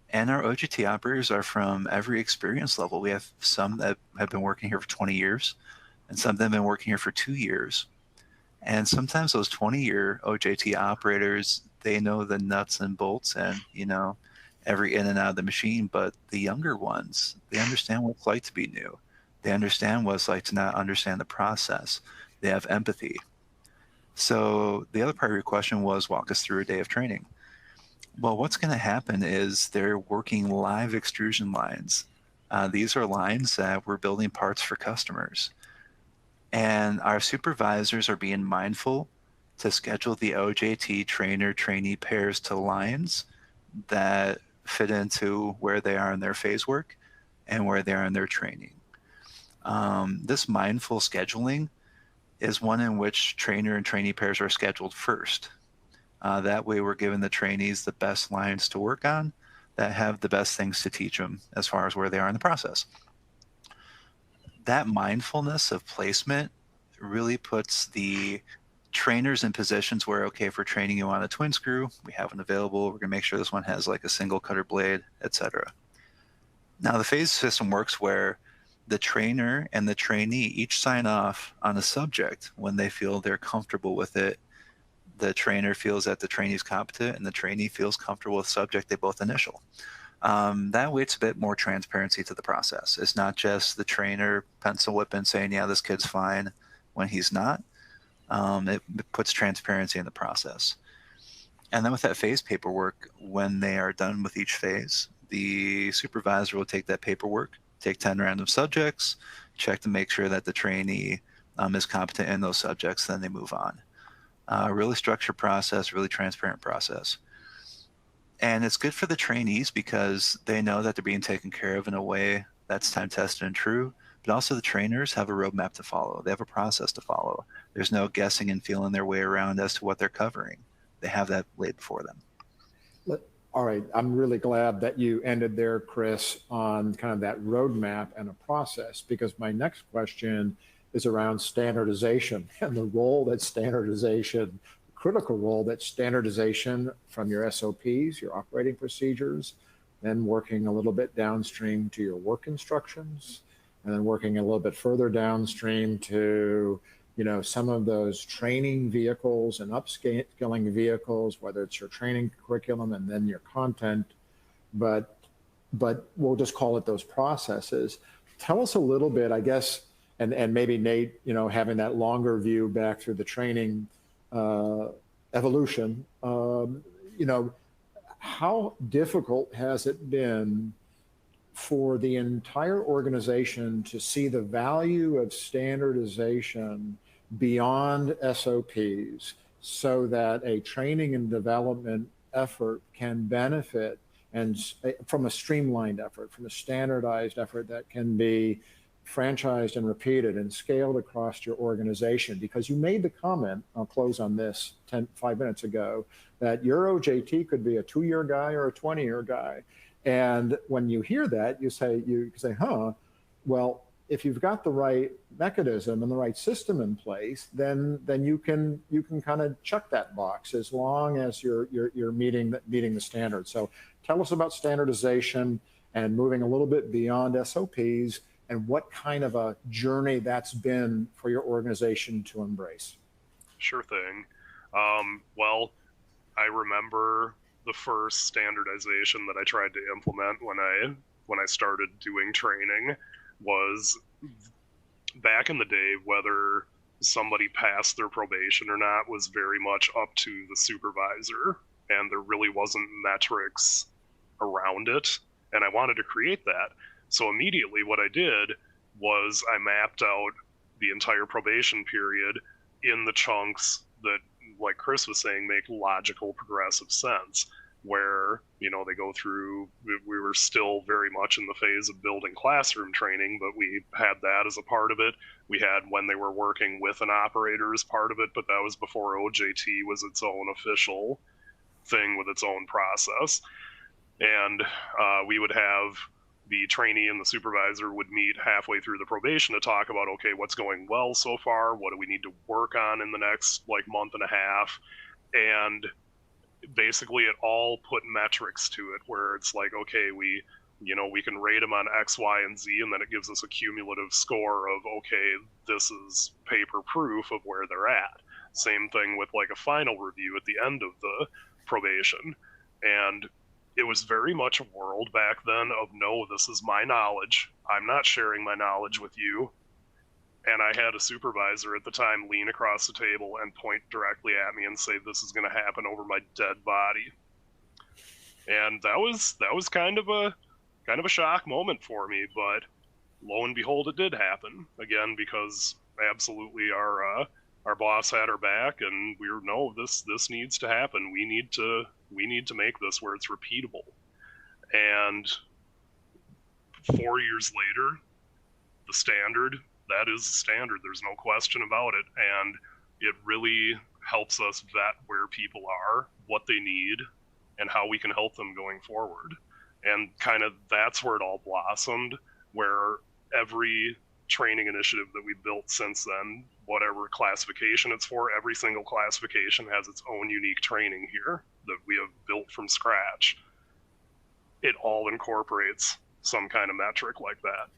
And our OJT operators are from every experience level. We have some that have been working here for 20 years, and some that have been working here for 2 years. And sometimes those 20-year OJT operators, they know the nuts and bolts and, every in and out of the machine. But the younger ones, they understand what it's like to be new. They understand what it's like to not understand the process. They have empathy. So the other part of your question was, walk us through a day of training. Well, what's going to happen is they're working live extrusion lines. These are lines that we're building parts for customers. And our supervisors are being mindful to schedule the OJT trainer-trainee pairs to lines that fit into where they are in their phase work and where they are in their training. This mindful scheduling is one in which trainer and trainee pairs are scheduled first. That way we're giving the trainees the best lines to work on that have the best things to teach them as far as where they are in the process. That mindfulness of placement really puts the trainers in positions where, okay, if we're training you on a twin screw, we have one available, we're going to make sure this one has like a single cutter blade, etc. Now the phase system works where the trainer and the trainee each sign off on a subject when they feel they're comfortable with it. The trainer feels that the trainee is competent, and the trainee feels comfortable with the subject they both initial. That way it's a bit more transparency to the process. It's not just the trainer pencil whipping saying, yeah, this kid's fine when he's not. It puts transparency in the process. And then with that phase paperwork, when they are done with each phase, the supervisor will take that paperwork, take 10 random subjects, check to make sure that the trainee is competent in those subjects, then they move on. Really structured process, really transparent process. And it's good for the trainees because they know that they're being taken care of in a way that's time tested and true, but also the trainers have a roadmap to follow. They have a process to follow. There's no guessing and feeling their way around as to what they're covering. They have that laid before them. All right, I'm really glad that you ended there, Chris, on kind of that roadmap and a process, because my next question is around standardization and the role that standardization, critical role that standardization from your SOPs, your operating procedures, then working a little bit downstream to your work instructions, and then working a little bit further downstream to, some of those training vehicles and upskilling vehicles, whether it's your training curriculum and then your content, but we'll just call it those processes. Tell us a little bit, I guess, and maybe Nate, having that longer view back through the training evolution, how difficult has it been for the entire organization to see the value of standardization beyond SOPs so that a training and development effort can benefit and from a streamlined effort, from a standardized effort that can be franchised and repeated and scaled across your organization? Because you made the comment, I'll close on this 5 minutes ago, that your OJT could be a 2-year guy or a 20-year guy. And when you hear that, you say, well, if you've got the right mechanism and the right system in place, then you can kind of check that box as long as you're meeting the standard. So tell us about standardization and moving a little bit beyond SOPs, and what kind of a journey that's been for your organization to embrace. Sure thing. Well, I remember the first standardization that I tried to implement when I started doing training was back in the day, whether somebody passed their probation or not was very much up to the supervisor, and there really wasn't metrics around it, and I wanted to create that. So immediately what I did was I mapped out the entire probation period in the chunks that, like Chris was saying, make logical, progressive sense, where, you know, they go through, we were still very much in the phase of building classroom training, but we had that as a part of it. We had when they were working with an operator as part of it, but that was before OJT was its own official thing with its own process. And we would have the trainee and the supervisor would meet halfway through the probation to talk about, okay, what's going well so far? What do we need to work on in the next like month and a half? And basically it all put metrics to it where it's like, okay, we can rate them on X, Y, and Z, and then it gives us a cumulative score of, okay, this is paper proof of where they're at. Same thing with like a final review at the end of the probation. And it was very much a world back then of, no, this is my knowledge. I'm not sharing my knowledge with you. And I had a supervisor at the time lean across the table and point directly at me and say, this is going to happen over my dead body. And that was kind of a shock moment for me, but lo and behold, it did happen again, because absolutely our boss had our back, and we were, no, this needs to happen. We need to make this where it's repeatable. And 4 years later, the standard, that is the standard. There's no question about it. And it really helps us vet where people are, what they need, and how we can help them going forward. And kind of that's where it all blossomed, where every training initiative that we've built since then, whatever classification it's for, every single classification has its own unique training here that we have built from scratch. It all incorporates some kind of metric like that.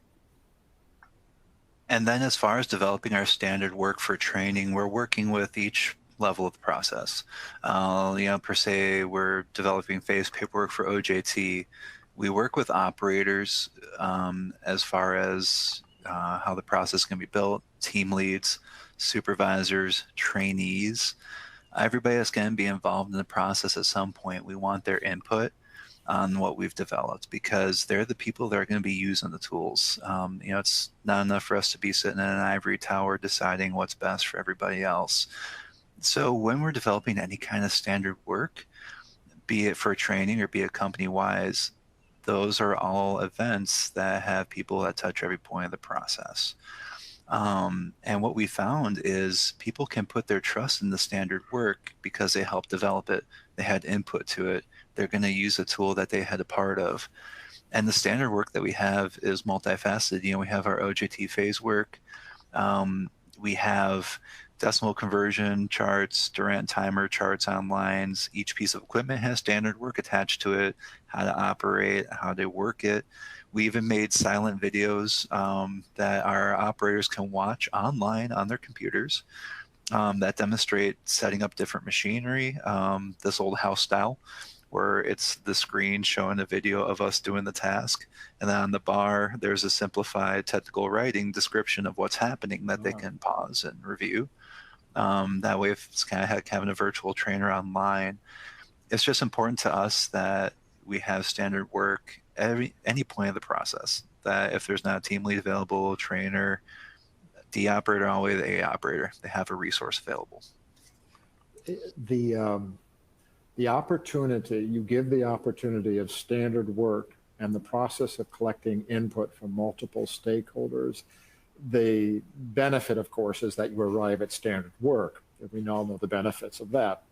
And then as far as developing our standard work for training, we're working with each level of the process. Per se, we're developing phase paperwork for OJT. We work with operators as far as how the process can be built, team leads, supervisors, trainees. Everybody that's going to be involved in the process at some point, we want their input on what we've developed, because they're the people that are going to be using the tools. It's not enough for us to be sitting in an ivory tower deciding what's best for everybody else. So when we're developing any kind of standard work, be it for training or be it company-wise, those are all events that have people that touch every point of the process. And what we found is people can put their trust in the standard work because they helped develop it. They had input to it. They're going to use a tool that they had a part of. And the standard work that we have is multifaceted. We have our OJT phase work. We have decimal conversion charts, Durant timer charts on lines. Each piece of equipment has standard work attached to it, how to operate, how to work it. We even made silent videos that our operators can watch online on their computers that demonstrate setting up different machinery, this old house style, where it's the screen showing a video of us doing the task. And then on the bar, there's a simplified technical writing description of what's happening that they can pause and review. That way, if it's kind of like having a virtual trainer online, it's just important to us that we have standard work at any point of the process, that if there's not a team lead available, trainer, D operator, all the way to the A operator, they have a resource available. The opportunity, you give the opportunity of standard work and the process of collecting input from multiple stakeholders. The benefit, of course, is that you arrive at standard work. We all know the benefits of that.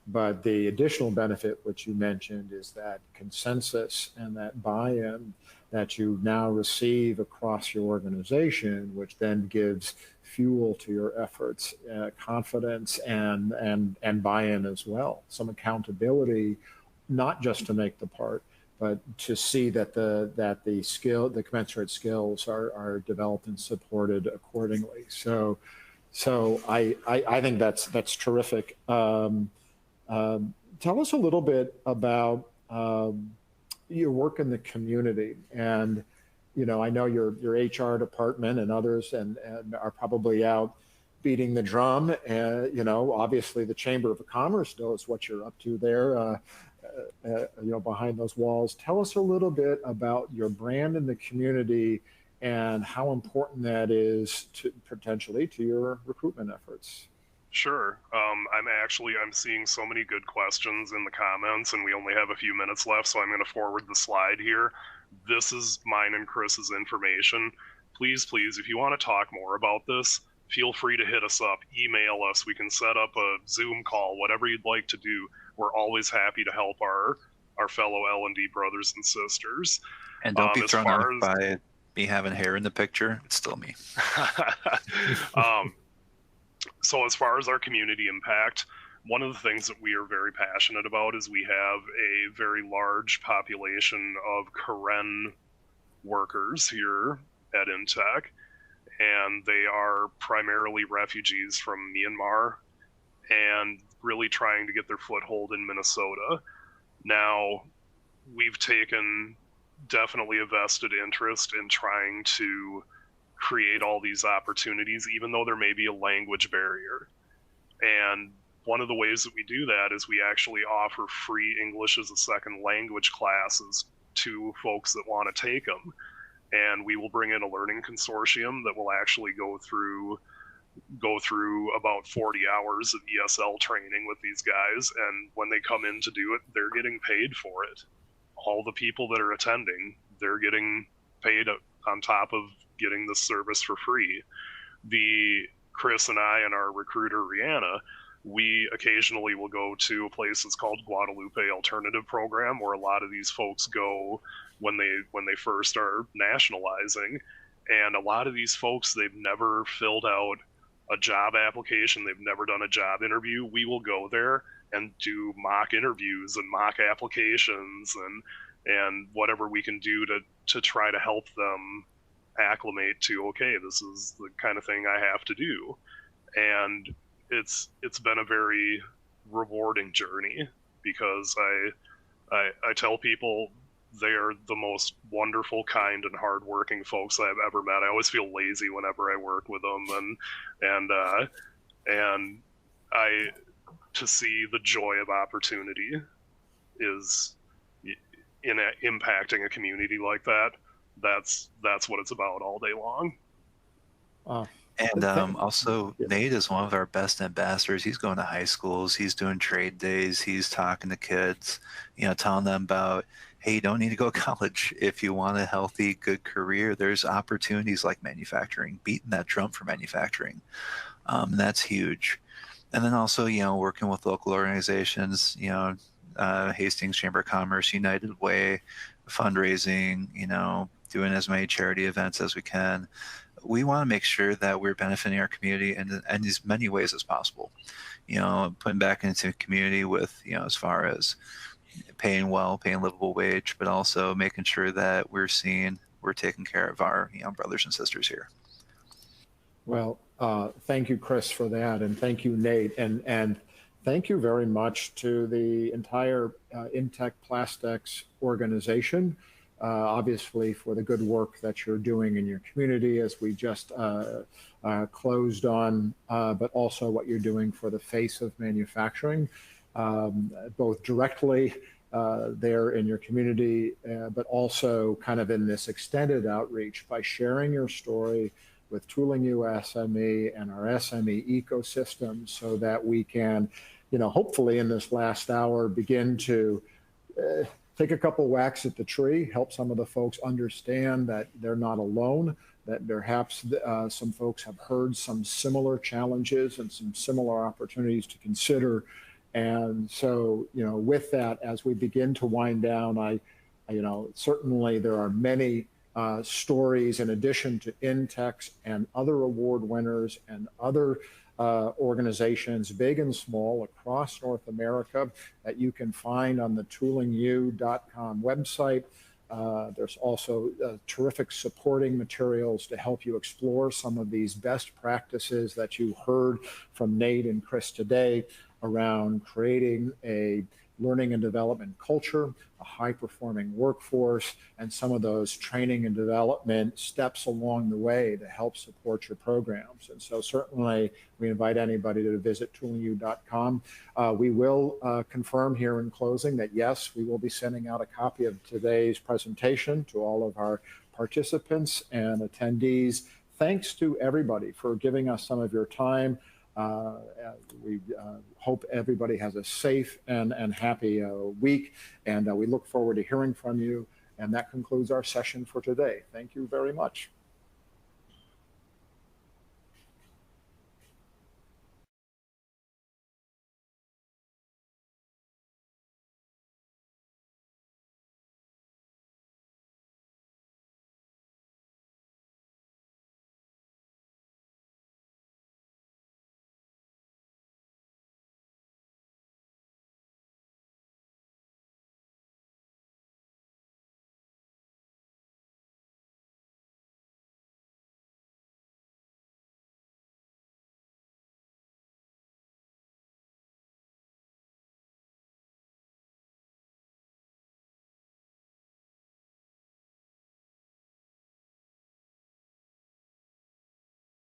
But the additional benefit, which you mentioned, is that consensus and that buy-in that you now receive across your organization, which then gives fuel to your efforts, confidence and buy-in as well. Some accountability, not just to make the part, but to see that the commensurate skills are developed and supported accordingly. So I think that's terrific. Tell us a little bit about your work in the community. And, I know your HR department and others and are probably out beating the drum. And, obviously the Chamber of Commerce knows what you're up to there, behind those walls. Tell us a little bit about your brand in the community and how important that is potentially to your recruitment efforts. Sure. I'm seeing so many good questions in the comments, and we only have a few minutes left, so I'm going to forward the slide here. This is mine and Chris's information. Please, if you want to talk more about this, feel free to hit us up, email us. We can set up a Zoom call, whatever you'd like to do. We're always happy to help our fellow L&D brothers and sisters. And don't be thrown off by me having hair in the picture. It's still me. So as far as our community impact, one of the things that we are very passionate about is we have a very large population of Karen workers here at Intek, and they are primarily refugees from Myanmar and really trying to get their foothold in Minnesota. Now, we've taken definitely a vested interest in trying to create all these opportunities, even though there may be a language barrier. And one of the ways that we do that is we actually offer free English as a second language classes to folks that want to take them. And we will bring in a learning consortium that will actually go through about 40 hours of ESL training with these guys. And when they come in to do it, they're getting paid for it. All the people that are attending, they're getting paid on top of getting the service for free. Chris and I and our recruiter, Rihanna, we occasionally will go to a place that's called Guadalupe Alternative Program, where a lot of these folks go when they first are nationalizing. And a lot of these folks, they've never filled out a job application. They've never done a job interview. We will go there and do mock interviews and mock applications and whatever we can do to try to help them acclimate to, okay, this is the kind of thing I have to do. And it's been a very rewarding journey, because I tell people they are the most wonderful, kind, and hardworking folks I've ever met. I always feel lazy whenever I work with them, and to see the joy of opportunity is in impacting a community like that. That's what it's about all day long. And also, Nate is one of our best ambassadors. He's going to high schools. He's doing trade days. He's talking to kids, telling them about, hey, you don't need to go to college if you want a healthy, good career. There's opportunities like manufacturing, beating that drum for manufacturing. That's huge. And then also, working with local organizations, Hastings Chamber of Commerce, United Way, fundraising, doing as many charity events as we can. We want to make sure that we're benefiting our community in as many ways as possible. Putting back into the community with, as far as paying livable wage, but also making sure that we're taking care of our brothers and sisters here. Well, thank you, Chris, for that, and thank you, Nate, and thank you very much to the entire Intek Plastics organization. Obviously, for the good work that you're doing in your community, as we just closed on, but also what you're doing for the face of manufacturing, both directly there in your community, but also kind of in this extended outreach by sharing your story with Tooling U-SME and our SME ecosystem, so that we can, hopefully in this last hour begin to take a couple whacks at the tree, help some of the folks understand that they're not alone, that perhaps some folks have heard some similar challenges and some similar opportunities to consider. And so, with that, as we begin to wind down, certainly there are many stories in addition to Intek's and other award winners and other organizations, big and small, across North America that you can find on the toolingu.com website. There's also terrific supporting materials to help you explore some of these best practices that you heard from Nate and Chris today around creating a learning and development culture, a high-performing workforce, and some of those training and development steps along the way to help support your programs. And so certainly we invite anybody to visit toolingu.com. We will confirm here in closing that yes, we will be sending out a copy of today's presentation to all of our participants and attendees. Thanks to everybody for giving us some of your time. We hope everybody has a safe and happy week, and we look forward to hearing from you. And that concludes our session for today. Thank you very much.